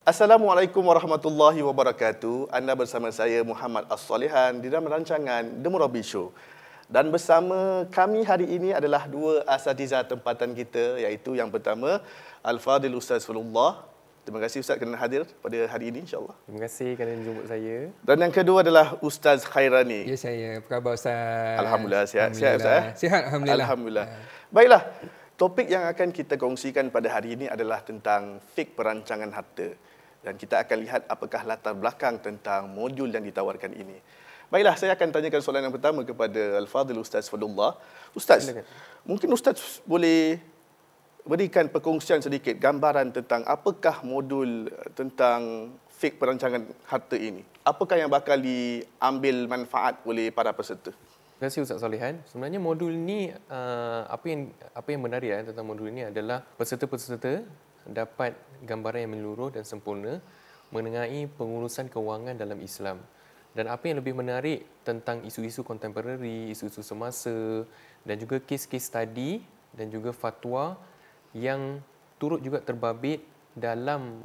Assalamualaikum warahmatullahi wabarakatuh. Anda bersama saya Muhammad As-Salihan di dalam rancangan The Murabi Show. Dan bersama kami hari ini adalah dua asatizah tempatan kita, iaitu yang pertama Al-Fadhil Ustaz Fulullah. Terima kasih Ustaz kerana hadir pada hari ini, insya-Allah. Terima kasih kerana jemput saya. Dan yang kedua adalah Ustaz Khairani. Ya, saya. Apa khabar Ustaz? Alhamdulillah sihat. Sihat Ustaz? Sihat, alhamdulillah. Alhamdulillah. Baiklah, topik yang akan kita kongsikan pada hari ini adalah tentang fik perancangan harta. Dan kita akan lihat apakah latar belakang tentang modul yang ditawarkan ini. Baiklah, saya akan tanyakan soalan yang pertama kepada Al-Fadhil Ustaz Fadullah. Ustaz, mungkin Ustaz boleh berikan perkongsian sedikit gambaran tentang apakah modul tentang fik perancangan harta ini? Apakah yang bakal diambil manfaat oleh para peserta? Terima kasih Ustaz Salihan. Sebenarnya modul ni apa yang menarik tentang modul ini adalah peserta-peserta dapat gambaran yang menyeluruh dan sempurna mengenai pengurusan kewangan dalam Islam. Dan apa yang lebih menarik tentang isu-isu kontemporari, isu-isu semasa dan juga kes-kes study dan juga fatwa yang turut juga terbabit dalam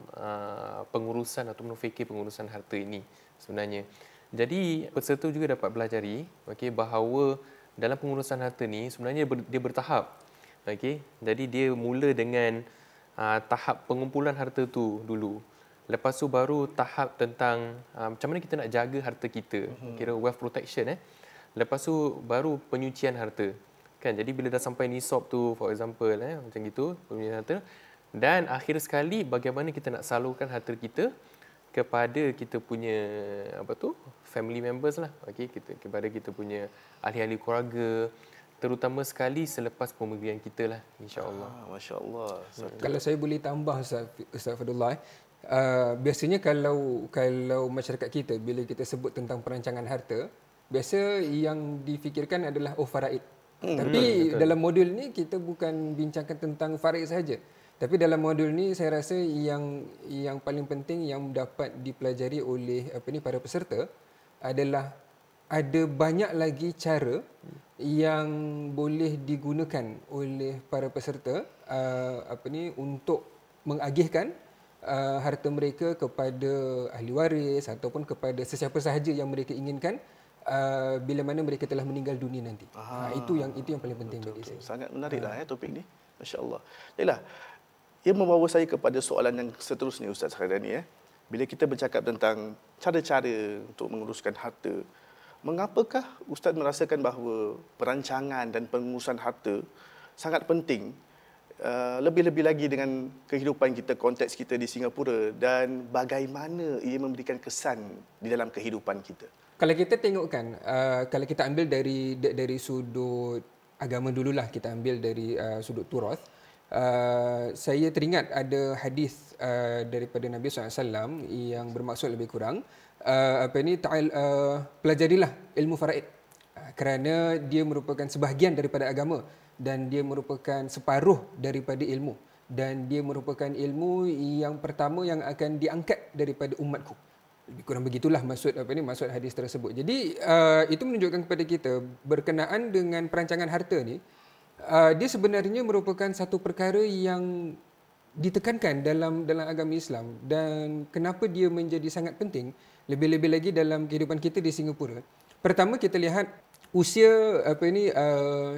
pengurusan atau fikir pengurusan harta ini sebenarnya. Jadi peserta juga dapat belajari bahawa dalam pengurusan harta ni sebenarnya dia bertahap. Jadi dia mula dengan tahap pengumpulan harta tu dulu. Lepas tu baru tahap tentang macam mana kita nak jaga harta kita, kira wealth protection. Lepas tu baru penyucian harta. Kan, jadi bila dah sampai nisab tu, for example, macam gitu, penyucian harta. Dan akhir sekali bagaimana kita nak salurkan harta kita kepada kita punya family members lah. Kepada kita punya ahli-ahli keluarga, terutama sekali selepas pemilihan kita lah, insya-Allah. Masya-Allah. Kalau saya boleh tambah Ustaz Fadullah, biasanya kalau masyarakat kita bila kita sebut tentang perancangan harta, biasa yang difikirkan adalah faraid. Tapi betul. Dalam modul ni kita bukan bincangkan tentang faraid sahaja. Tapi dalam modul ni saya rasa yang paling penting yang dapat dipelajari oleh para peserta adalah ada banyak lagi cara yang boleh digunakan oleh para peserta untuk mengagihkan harta mereka kepada ahli waris ataupun kepada sesiapa sahaja yang mereka inginkan bila mana mereka telah meninggal dunia nanti. Itu yang paling penting bagi saya. Sangat menariklah topik ni. Masya-Allah. Baiklah. Ia membawa saya kepada soalan yang seterusnya Ustaz Khairani. Bila kita bercakap tentang cara-cara untuk menguruskan harta, mengapakah Ustaz merasakan bahawa perancangan dan pengurusan harta sangat penting, lebih-lebih lagi dengan kehidupan kita, konteks kita di Singapura, dan bagaimana ia memberikan kesan di dalam kehidupan kita? Kalau kita tengokkan, kalau kita ambil dari sudut agama dululah, kita ambil dari sudut turath, saya teringat ada hadis daripada Nabi SAW yang bermaksud lebih kurang pelajarilah ilmu faraid kerana dia merupakan sebahagian daripada agama dan dia merupakan separuh daripada ilmu dan dia merupakan ilmu yang pertama yang akan diangkat daripada umatku. Lebih kurang begitulah maksud hadis tersebut. Jadi itu menunjukkan kepada kita berkenaan dengan perancangan harta ni, dia sebenarnya merupakan satu perkara yang ditekankan dalam agama Islam. Dan kenapa dia menjadi sangat penting, lebih-lebih lagi dalam kehidupan kita di Singapura. Pertama, kita lihat usia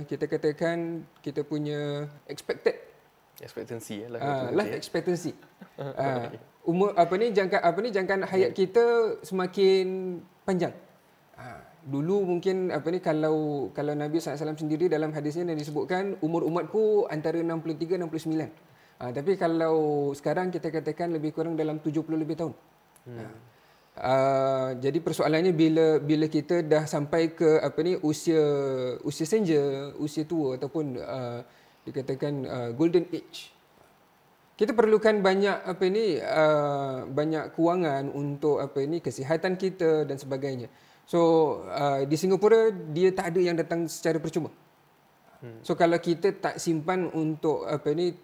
kita katakan kita punya expectancy life expectancy. Umur jangkaan hayat kita semakin panjang. Dulu mungkin kalau Nabi SAW sendiri dalam hadisnya yang disebutkan umur umatku antara 63 69. Tapi kalau sekarang kita katakan lebih kurang dalam 70 lebih tahun. Jadi persoalannya bila kita dah sampai ke usia senja, usia tua ataupun dikatakan golden age, kita perlukan banyak banyak kewangan untuk kesihatan kita dan sebagainya. So di Singapura dia tak ada yang datang secara percuma. So kalau kita tak simpan untuk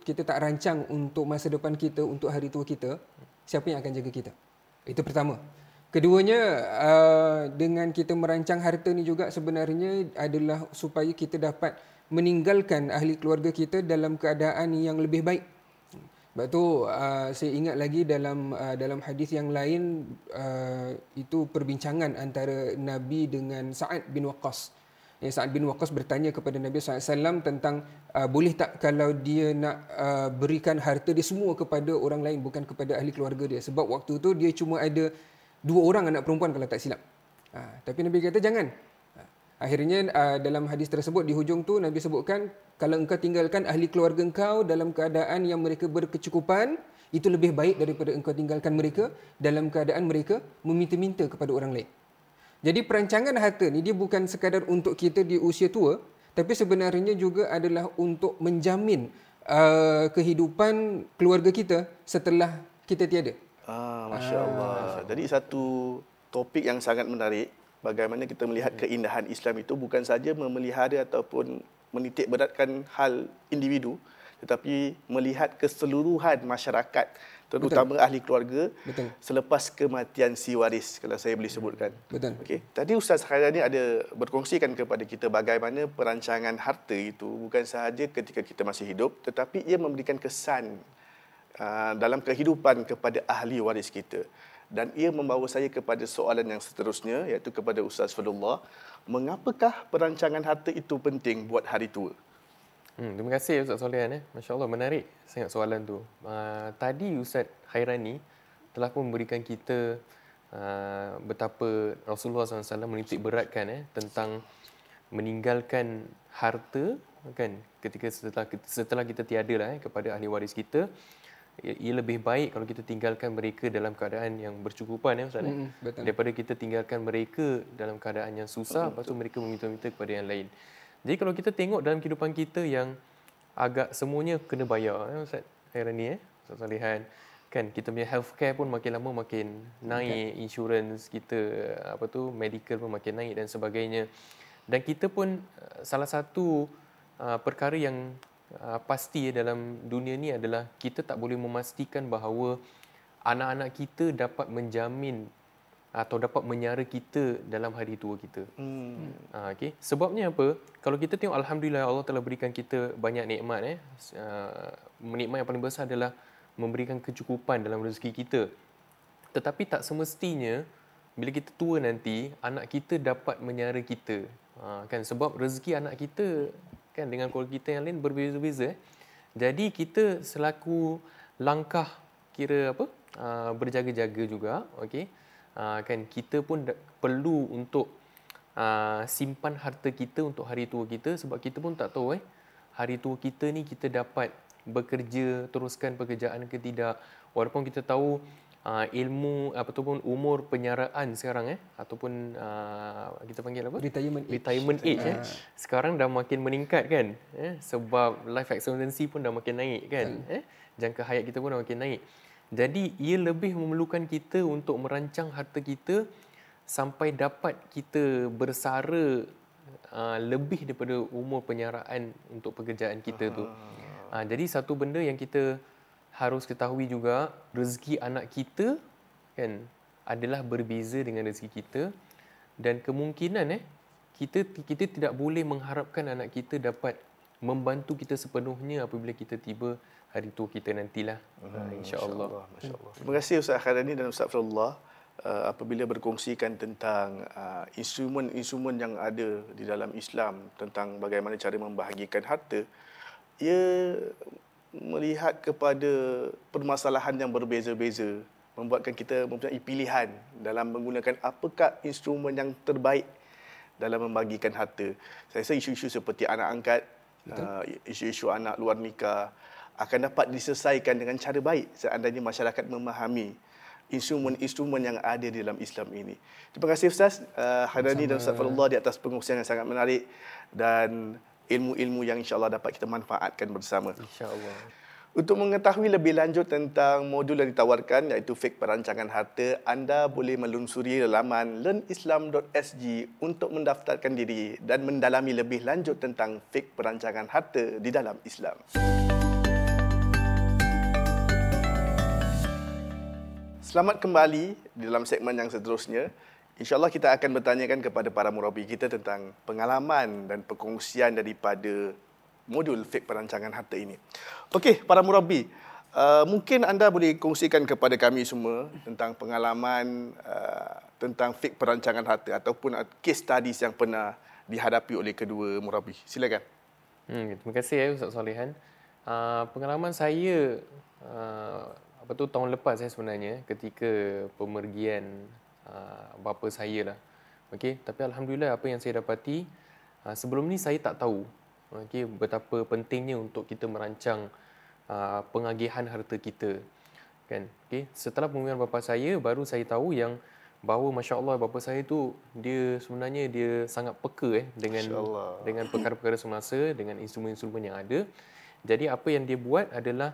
kita tak rancang untuk masa depan kita, untuk hari tua kita, siapa yang akan jaga kita? Itu pertama. Keduanya, dengan kita merancang harta ni juga sebenarnya adalah supaya kita dapat meninggalkan ahli keluarga kita dalam keadaan yang lebih baik. Sebab tu saya ingat lagi dalam hadis yang lain, itu perbincangan antara Nabi dengan Sa'ad bin Waqqas. Sa'ad bin Waqqas bertanya kepada Nabi SAW tentang boleh tak kalau dia nak berikan harta dia semua kepada orang lain, bukan kepada ahli keluarga dia. Sebab waktu tu dia cuma ada 2 orang anak perempuan kalau tak silap. Tapi Nabi kata jangan. Akhirnya dalam hadis tersebut di hujung tu Nabi sebutkan, kalau engkau tinggalkan ahli keluarga engkau dalam keadaan yang mereka berkecukupan, itu lebih baik daripada engkau tinggalkan mereka dalam keadaan mereka meminta-minta kepada orang lain. Jadi perancangan harta ni dia bukan sekadar untuk kita di usia tua, tapi sebenarnya juga adalah untuk menjamin kehidupan keluarga kita setelah kita tiada. Masya Allah. Jadi satu topik yang sangat menarik, bagaimana kita melihat keindahan Islam itu bukan saja memelihara ataupun menitik beratkan hal individu, tetapi melihat keseluruhan masyarakat, terutama ahli keluarga. Betul. Selepas kematian si waris, kalau saya boleh sebutkan. Betul. Okey. Tadi Ustaz Khairani ada berkongsikan kepada kita bagaimana perancangan harta itu bukan sahaja ketika kita masih hidup, tetapi ia memberikan kesan dalam kehidupan kepada ahli waris kita. Dan ia membawa saya kepada soalan yang seterusnya, iaitu kepada Ustaz Fadlullah, mengapakah perancangan harta itu penting buat hari tua? Terima kasih Ustaz Solihan. Masya Allah, menarik sangat soalan tu. Tadi Ustaz Khairani telah pun memberikan kita betapa Rasulullah SAW menitik beratkan tentang meninggalkan harta kan, ketika setelah kita tiada lah kepada ahli waris kita. Ia lebih baik kalau kita tinggalkan mereka dalam keadaan yang bercukupan Ustaz, daripada kita tinggalkan mereka dalam keadaan yang susah, lepas tu mereka meminta-minta kepada yang lain. Jadi kalau kita tengok dalam kehidupan kita yang agak semuanya kena bayar Ustaz Khairani, Ustaz Salihan, kan kita punya healthcare pun makin lama makin naik, insurans kita medical pun makin naik dan sebagainya. Dan kita pun salah satu perkara yang pasti dalam dunia ni adalah kita tak boleh memastikan bahawa anak-anak kita dapat menjamin atau dapat menyara kita dalam hari tua kita. Okay. Sebabnya apa? Kalau kita tengok, alhamdulillah Allah telah berikan kita banyak nikmat. Nikmat yang paling besar adalah memberikan kecukupan dalam rezeki kita. Tetapi tak semestinya bila kita tua nanti anak kita dapat menyara kita. Kan, sebab rezeki anak kita kan dengan keluarga kita yang lain berbeza-beza. Jadi kita selaku langkah berjaga-jaga juga, okey. Kan kita pun perlu untuk simpan harta kita untuk hari tua kita, sebab kita pun tak tahu hari tua kita ni kita dapat bekerja, teruskan pekerjaan ke tidak. Walaupun kita tahu ilmu ataupun umur penyaraan sekarang ataupun kita panggil apa? Retirement age. Sekarang dah makin meningkat kan, sebab life expectancy pun dah makin naik kan, jangka hayat kita pun dah makin naik. Jadi ia lebih memerlukan kita untuk merancang harta kita sampai dapat kita bersara lebih daripada umur penyaraan untuk pekerjaan kita tu. Jadi satu benda yang kita harus ketahui juga, rezeki anak kita kan adalah berbeza dengan rezeki kita, dan kemungkinan kita tidak boleh mengharapkan anak kita dapat membantu kita sepenuhnya apabila kita tiba hari tua kita nantilah. InsyaAllah. Masya-Allah. Terima kasih Ustaz Khairani dan Ustaz Fadlullah apabila berkongsikan tentang instrumen-instrumen yang ada di dalam Islam tentang bagaimana cara membahagikan harta. Ia melihat kepada permasalahan yang berbeza-beza, membuatkan kita mempunyai pilihan dalam menggunakan apakah instrumen yang terbaik dalam membagikan harta. Saya rasa isu-isu seperti anak angkat, isu-isu anak luar nikah akan dapat diselesaikan dengan cara baik seandainya masyarakat memahami instrumen-instrumen yang ada di dalam Islam ini. Terima kasih Ustaz Khairani dan Ustaz Fadlullah di atas pengkongsian yang sangat menarik dan ilmu-ilmu yang insya-Allah dapat kita manfaatkan bersama. InsyaAllah. Untuk mengetahui lebih lanjut tentang modul yang ditawarkan iaitu Fik Perancangan Harta, anda boleh melunsuri laman learnislam.sg untuk mendaftarkan diri dan mendalami lebih lanjut tentang Fik Perancangan Harta di dalam Islam. Selamat kembali di dalam segmen yang seterusnya. InsyaAllah kita akan bertanyakan kepada para murabi kita tentang pengalaman dan perkongsian daripada modul Fik Perancangan Harta ini. Okey, para murabi, Mungkin anda boleh kongsikan kepada kami semua tentang pengalaman tentang fik perancangan harta ataupun case studies yang pernah dihadapi oleh kedua murabi. Silakan. Terima kasih Ustaz Solehan. Pengalaman saya tahun lepas sebenarnya ketika pemergian bapa saya lah. Okey, tapi alhamdulillah apa yang saya dapati sebelum ni saya tak tahu betapa pentingnya untuk kita merancang pengagihan harta kita, kan. Okey, setelah pengumuman bapa saya baru saya tahu yang bahawa masya-Allah bapa saya tu dia sebenarnya dia sangat peka dengan perkara-perkara semasa, dengan instrumen-instrumen yang ada. Jadi apa yang dia buat adalah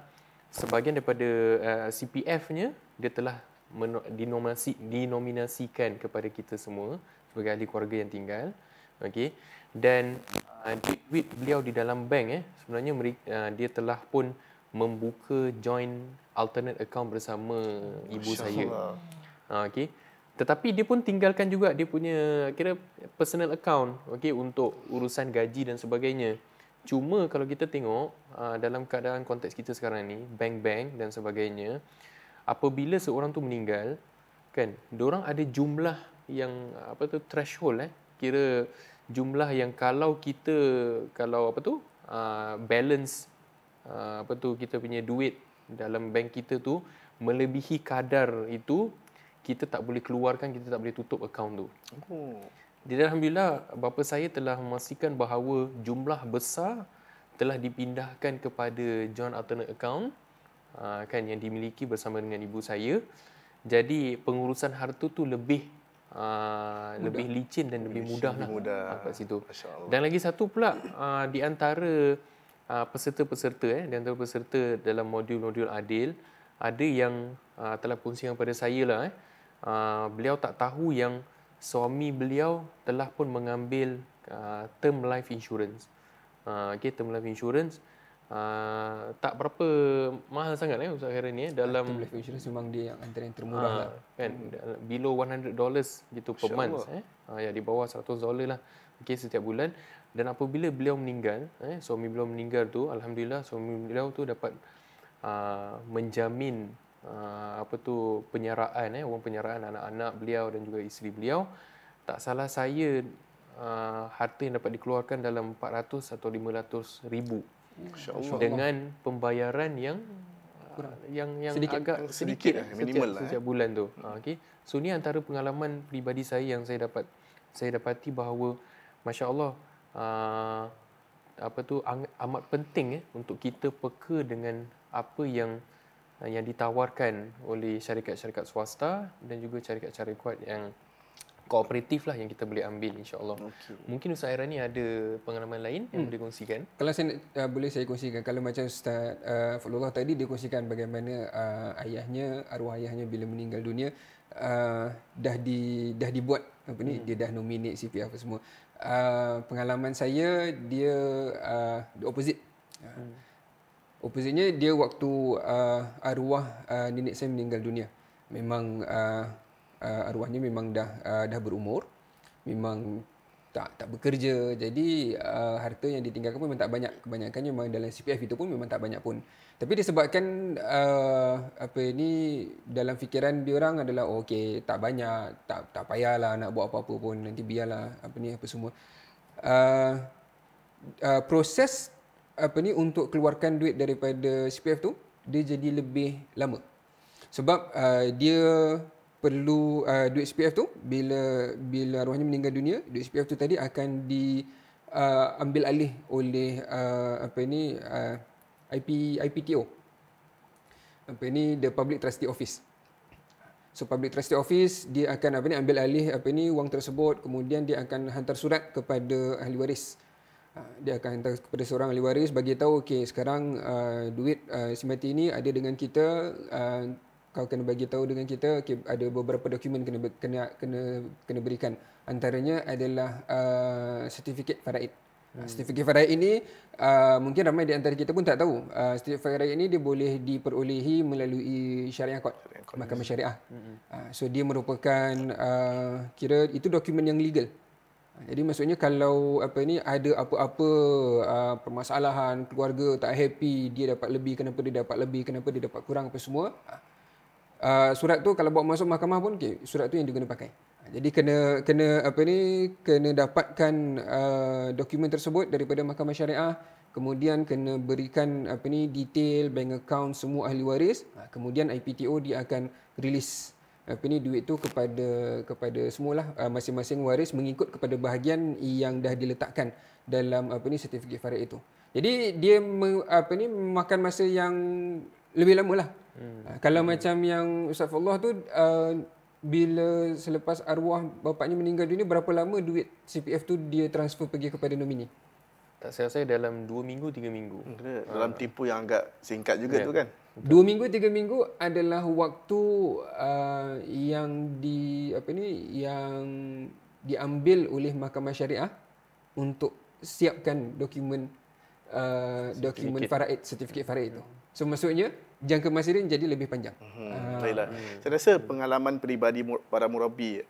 sebahagian daripada CPF-nya dia telah dinominasikan kepada kita semua sebagai ahli keluarga yang tinggal. Okey, dan duit beliau di dalam bank sebenarnya dia telah pun membuka joint alternate account bersama ibu saya. Okey. Tetapi dia pun tinggalkan juga dia punya personal account, okey, untuk urusan gaji dan sebagainya. Cuma kalau kita tengok dalam keadaan konteks kita sekarang ni, bank-bank dan sebagainya, apabila seorang tu meninggal, kan, diorang ada jumlah yang threshold kira jumlah yang kalau balance kita punya duit dalam bank kita tu melebihi kadar itu, kita tak boleh keluarkan, kita tak boleh tutup akaun tu. Jadi alhamdulillah bapa saya telah memastikan bahawa jumlah besar telah dipindahkan kepada joint alternate account kan yang dimiliki bersama dengan ibu saya. Jadi pengurusan harta tu lebih licin dan lebih mudah kat situ. Dan lagi satu pula di antara peserta-peserta dalam modul-modul adil, ada yang telah kongsikan pada saya lah beliau tak tahu yang suami beliau telah pun mengambil term life insurance. Term life insurance tak berapa mahal sangat Ustaz Khairan ni dalam term life insurance memang dia yang antara yang termurah lah. Kan below $100 gitu per month ya di bawah $100 lah setiap bulan. Dan apabila beliau meninggal, suami beliau meninggal tu, alhamdulillah suami beliau tu dapat menjamin penyaraan wang penyaraan anak-anak beliau dan juga isteri beliau. Tak salah saya harta yang dapat dikeluarkan dalam 400 atau 500 ribu dengan pembayaran yang agak sedikit setiap bulan tu. Okey. So ni antara pengalaman peribadi saya yang saya dapati bahawa masya-Allah amat penting untuk kita peka dengan apa yang ditawarkan oleh syarikat-syarikat swasta dan juga syarikat-syarikat yang kooperatif lah yang kita boleh ambil insya-Allah. Mungkin Ustaz Airani ada pengalaman lain yang boleh kongsikan? Kalau saya boleh saya kongsikan, kalau macam Ustaz Fadlullah tadi dia kongsikan bagaimana arwah ayahnya bila meninggal dunia dah dibuat dia dah nominate CPF apa semua. Pengalaman saya dia the opposite. Oppositnya dia waktu arwah nenek saya meninggal dunia. Memang arwahnya memang dah berumur, memang tak bekerja. Jadi harta yang ditinggalkan pun memang tak banyak. Kebanyakannya memang dalam CPF itu pun memang tak banyak pun. Tapi disebabkan dalam fikiran diorang adalah okey, tak banyak, tak payahlah nak buat apa-apa pun, nanti biarlah apa semua. Proses untuk keluarkan duit daripada CPF tu dia jadi lebih lama. Sebab dia perlu duit CPF tu bila arwahnya meninggal dunia, duit CPF tu tadi akan diambil alih oleh IPTO. The Public Trustee Office. So Public Trustee Office dia akan ambil alih wang tersebut, kemudian dia akan hantar surat kepada ahli waris. Dia akan hantar kepada seorang ahli waris bagi tahu okey sekarang duit si mati ini ada dengan kita, kau kena bagi tahu dengan kita, okay, ada beberapa dokumen kena berikan. Antaranya adalah sertifikat faraid. Sertifikat faraid ini mungkin ramai di antara kita pun tak tahu. Sertifikat faraid ini dia boleh diperolehi melalui syariah court, mahkamah syariah. So dia merupakan kira itu dokumen yang legal. Jadi maksudnya kalau ada apa-apa permasalahan, keluarga tak happy, dia dapat lebih, kenapa dia dapat lebih, kenapa dia dapat kurang, apa semua, surat tu kalau bawa masuk mahkamah pun okey, surat tu yang diguna pakai. Jadi kena dapatkan dokumen tersebut daripada mahkamah syariah, kemudian kena berikan detail bank account semua ahli waris, kemudian IPTO dia akan release duit tu kepada semualah masing-masing waris mengikut kepada bahagian yang dah diletakkan dalam sertifikat faraid itu. Jadi dia makan masa yang lebih lama lah. Kalau macam yang Ustaz Fadlah tu bila selepas arwah bapaknya meninggal dunia, berapa lama duit CPF tu dia transfer pergi kepada nomini? Tak salah saya dalam 2 minggu 3 minggu. Dalam tempoh yang agak singkat juga tu kan. 2 minggu 3 minggu adalah waktu yang yang diambil oleh mahkamah syariah untuk siapkan dokumen faraid, sertifikat faraid itu. So maksudnya jangka masa dia jadi lebih panjang. Baiklah. Saya rasa pengalaman peribadi para murabbi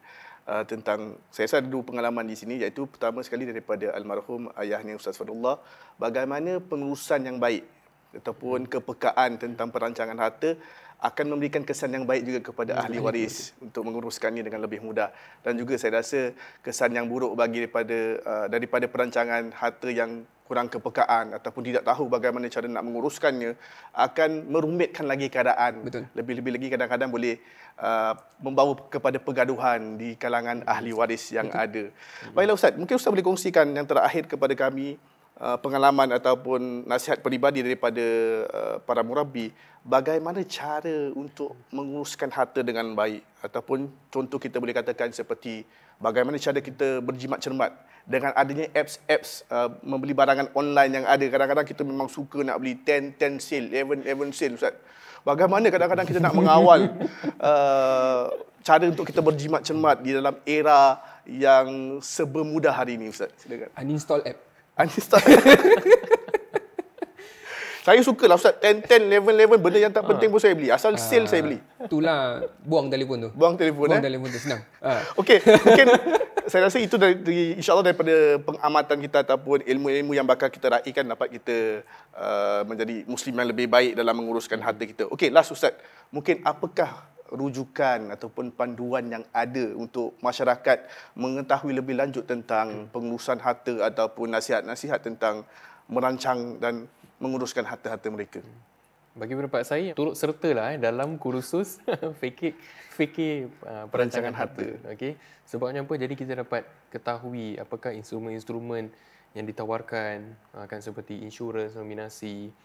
tentang, saya rasa ada 2 pengalaman di sini, iaitu pertama sekali daripada almarhum ayahnya Ustaz Fadullah, bagaimana pengurusan yang baik ataupun kepekaan tentang perancangan harta akan memberikan kesan yang baik juga kepada ahli waris untuk menguruskannya dengan lebih mudah. Dan juga saya rasa kesan yang buruk bagi daripada perancangan harta yang kurang kepekaan ataupun tidak tahu bagaimana cara nak menguruskannya akan merumitkan lagi keadaan. Betul. Lebih-lebih lagi kadang-kadang boleh membawa kepada pergaduhan di kalangan ahli waris yang ada. Baiklah Ustaz, mungkin Ustaz boleh kongsikan yang terakhir kepada kami pengalaman ataupun nasihat peribadi daripada para murabbi, bagaimana cara untuk menguruskan harta dengan baik, ataupun contoh kita boleh katakan seperti bagaimana cara kita berjimat cermat dengan adanya apps membeli barangan online yang ada. Kadang-kadang kita memang suka nak beli 10 sale, 11 sale Ustaz. Bagaimana kadang-kadang kita nak mengawal cara untuk kita berjimat cermat di dalam era yang serba mudah hari ini Ustaz? Silakan. Uninstall app. Uninstall. Saya sukalah Ustaz, 10, 11 benda yang tak penting pun saya beli. Asal sale saya beli. Itulah, buang telefon tu. Buang telefon. Buang telefon tu senang. Okey, mungkin saya rasa itu insya-Allah daripada pengamatan kita ataupun ilmu-ilmu yang bakal kita raikan dapat kita menjadi muslim yang lebih baik dalam menguruskan harta kita. Okey, last Ustaz. Mungkin apakah rujukan ataupun panduan yang ada untuk masyarakat mengetahui lebih lanjut tentang pengurusan harta ataupun nasihat-nasihat tentang merancang dan menguruskan harta-harta mereka? Bagi pendapat saya, turut sertalah dalam kursus fikir perancangan harta. Okey. Sebabnya apa? Jadi kita dapat ketahui apakah instrumen-instrumen yang ditawarkan, kan seperti insurans nominasi,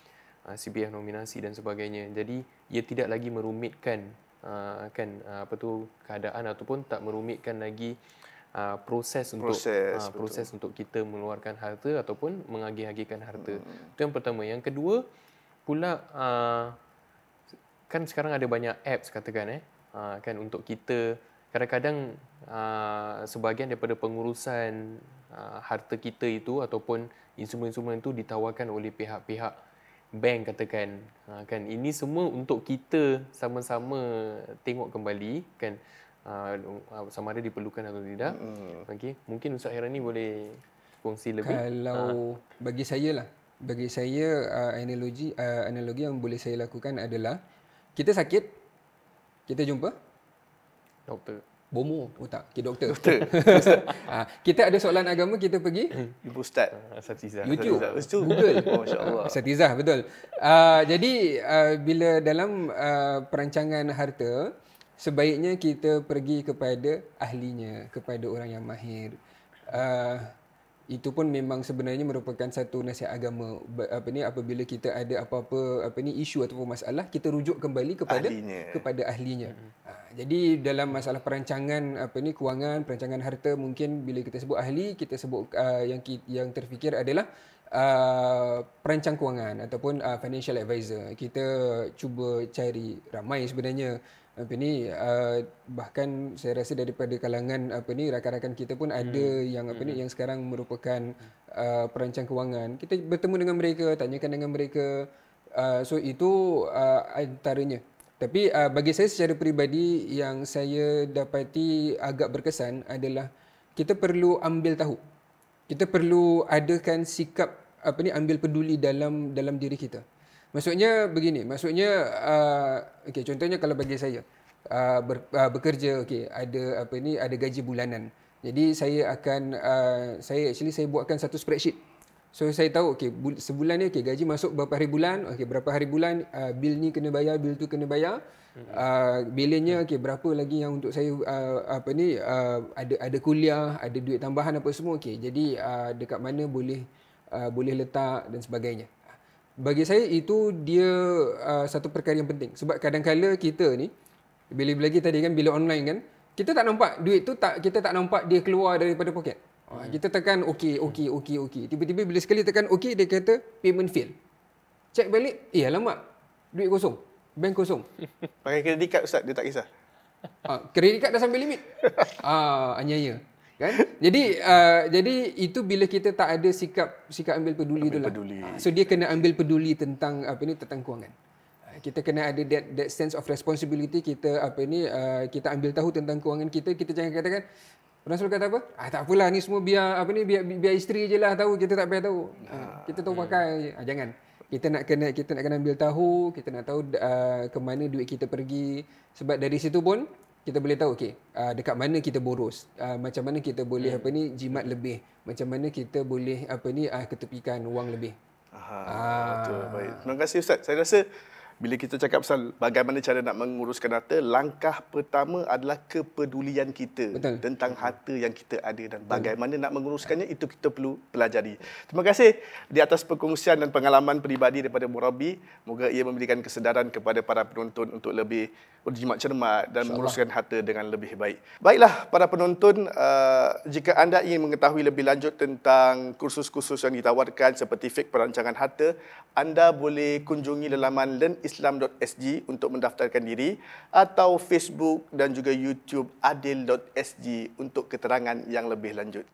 CPF nominasi dan sebagainya. Jadi ia tidak lagi merumitkan keadaan ataupun tak merumitkan lagi proses untuk kita mengeluarkan harta ataupun mengagih-agihkan harta. Itu yang pertama. Yang kedua pula, kan sekarang ada banyak apps katakan kan untuk kita kadang-kadang sebahagian daripada pengurusan harta kita itu ataupun instrumen-instrumen itu ditawarkan oleh pihak-pihak bank katakan, kan ini semua untuk kita sama-sama tengok kembali kan sama ada diperlukan atau tidak. Okey, mungkin Ustaz Hairani boleh kongsi lebih. Kalau bagi saya analogi yang boleh saya lakukan adalah kita sakit, kita jumpa doktor. Bomo, tak, doktor. Kita ada soalan agama, kita pergi Ibu Ustaz, Asatizah. YouTube, Google. Masya-Allah. Asatizah, betul. Jadi bila dalam perancangan harta, sebaiknya kita pergi kepada ahlinya, kepada orang yang mahir. Itu pun memang sebenarnya merupakan satu nasihat agama. Apabila kita ada apa-apa isu ataupun masalah, kita rujuk kembali kepada ahlinya. Jadi dalam masalah perancangan kewangan, perancangan harta, mungkin bila kita sebut ahli, kita sebut yang terfikir adalah perancang kewangan ataupun financial advisor. Kita cuba cari ramai sebenarnya bahkan saya rasa daripada kalangan rakan-rakan kita pun ada yang yang sekarang merupakan perancang kewangan. Kita bertemu dengan mereka, tanyakan dengan mereka. So itu antaranya. Tapi bagi saya secara peribadi yang saya dapati agak berkesan adalah kita perlu ambil tahu. Kita perlu adakan sikap ambil peduli dalam diri kita. Maksudnya begini, okey, contohnya kalau bagi saya bekerja, okey, ada gaji bulanan. Jadi saya saya buatkan satu spreadsheet. So saya tahu okey sebulan ni okey gaji masuk berapa hari bulan, okey berapa hari bulan bil ni kena bayar, bil tu kena bayar. Bilangnya okey berapa lagi yang untuk saya ada kuliah, ada duit tambahan apa semua, okey. Jadi dekat mana boleh letak dan sebagainya. Bagi saya itu dia satu perkara yang penting sebab kadang-kala kita ni bila lagi tadi kan bila online kan kita tak nampak duit tu kita tak nampak dia keluar daripada poket. Kita tekan okey. Tiba-tiba bila sekali tekan okey dia kata payment fail. Cek balik, alamak duit kosong. Bank kosong. Pakai kredit kad Ustaz, dia tak kisah. Kredit kad dah sampai limit. Anyaya. Kan? Jadi itu bila kita tak ada sikap ambil peduli itulah. So dia kena ambil peduli tentang tentang kewangan. Kita kena ada that sense of responsibility. Kita kita ambil tahu tentang kewangan kita. Kita jangan katakan orang selalu kata apa? Tak apalah ni semua biar biar isteri je lah tahu, kita tak payah tahu. Kita tahu pakai. Jangan. Kita nak kena ambil tahu, kita nak tahu ke mana duit kita pergi. Sebab dari situ pun kita boleh tahu okey, dekat mana kita boros, macam mana kita boleh jimat lebih, macam mana kita boleh ketepikan wang lebih. Betul. Baik. Terima kasih Ustaz. Saya rasa bila kita cakap pasal bagaimana cara nak menguruskan harta, langkah pertama adalah kepedulian kita tentang harta yang kita ada dan bagaimana nak menguruskannya, itu kita perlu pelajari. Terima kasih di atas perkongsian dan pengalaman peribadi daripada Murabi. Moga ia memberikan kesedaran kepada para penonton untuk lebih berjimat cermat dan menguruskan harta dengan lebih baik. Baiklah para penonton, jika anda ingin mengetahui lebih lanjut tentang kursus-kursus yang ditawarkan seperti fik perancangan harta, anda boleh kunjungi laman learnislam.sg untuk mendaftarkan diri atau Facebook dan juga YouTube adil.sg untuk keterangan yang lebih lanjut.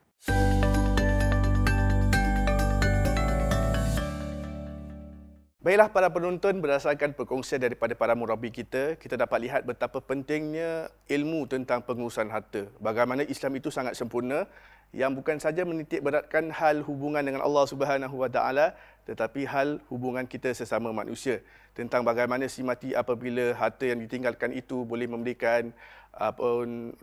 Baiklah para penonton, berdasarkan perkongsian daripada para murabi kita dapat lihat betapa pentingnya ilmu tentang pengurusan harta. Bagaimana Islam itu sangat sempurna yang bukan saja menitik beratkan hal hubungan dengan Allah Subhanahu Wa Taala, tetapi hal hubungan kita sesama manusia. Tentang bagaimana si mati apabila harta yang ditinggalkan itu boleh memberikan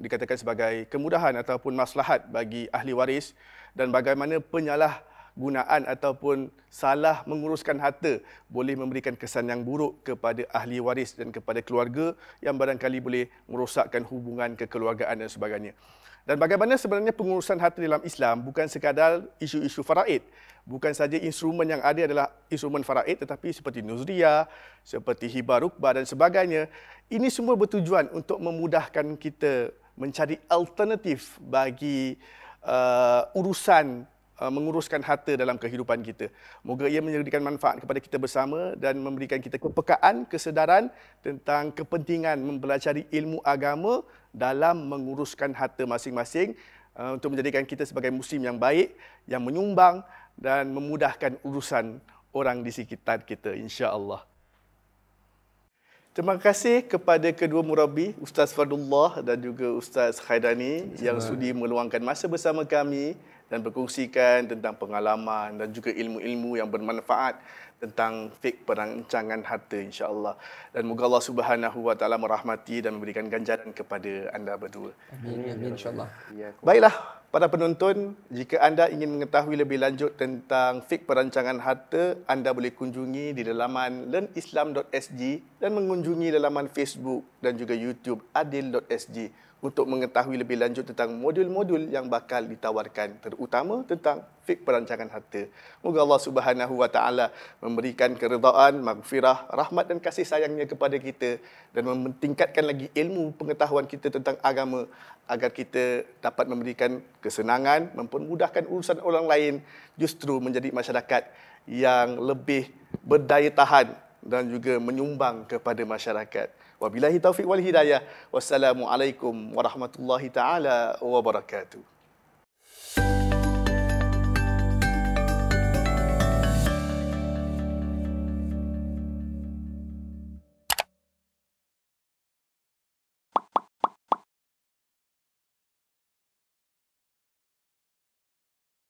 dikatakan sebagai kemudahan ataupun maslahat bagi ahli waris, dan bagaimana penyalahgunaan ataupun salah menguruskan harta boleh memberikan kesan yang buruk kepada ahli waris dan kepada keluarga yang barangkali boleh merosakkan hubungan kekeluargaan dan sebagainya. Dan bagaimana sebenarnya pengurusan harta dalam Islam bukan sekadar isu-isu faraid. Bukan saja instrumen yang ada adalah instrumen faraid, tetapi seperti nuzriyah, seperti hibah rukbah dan sebagainya. Ini semua bertujuan untuk memudahkan kita mencari alternatif bagi urusan menguruskan harta dalam kehidupan kita. Moga ia memberikan manfaat kepada kita bersama dan memberikan kita kepekaan, kesedaran tentang kepentingan mempelajari ilmu agama dalam menguruskan harta masing-masing untuk menjadikan kita sebagai muslim yang baik, yang menyumbang dan memudahkan urusan orang di sekitar kita, insya-Allah. Terima kasih kepada kedua murabi, Ustaz Fadullah dan juga Ustaz Khairani yang sudi meluangkan masa bersama kami dan berkongsikan tentang pengalaman dan juga ilmu-ilmu yang bermanfaat tentang fik perancangan harta, insya-Allah. Dan moga Allah Subhanahu Wa Taala merahmati dan memberikan ganjaran kepada anda berdua. Amin insya-Allah. Baiklah para penonton, jika anda ingin mengetahui lebih lanjut tentang fik perancangan harta, anda boleh kunjungi di laman learnislam.sg dan mengunjungi laman Facebook dan juga YouTube adil.sg untuk mengetahui lebih lanjut tentang modul-modul yang bakal ditawarkan, terutama tentang fik perancangan harta. Moga Allah Subhanahu Wa Taala memberikan keredaan, maghfirah, rahmat dan kasih sayangnya kepada kita dan meningkatkan lagi ilmu pengetahuan kita tentang agama agar kita dapat memberikan kesenangan, mempermudahkan urusan orang lain, justru menjadi masyarakat yang lebih berdaya tahan dan juga menyumbang kepada masyarakat. Wabillahi taufiq wal hidayah. Wassalamualaikum warahmatullahi taala wabarakatuh.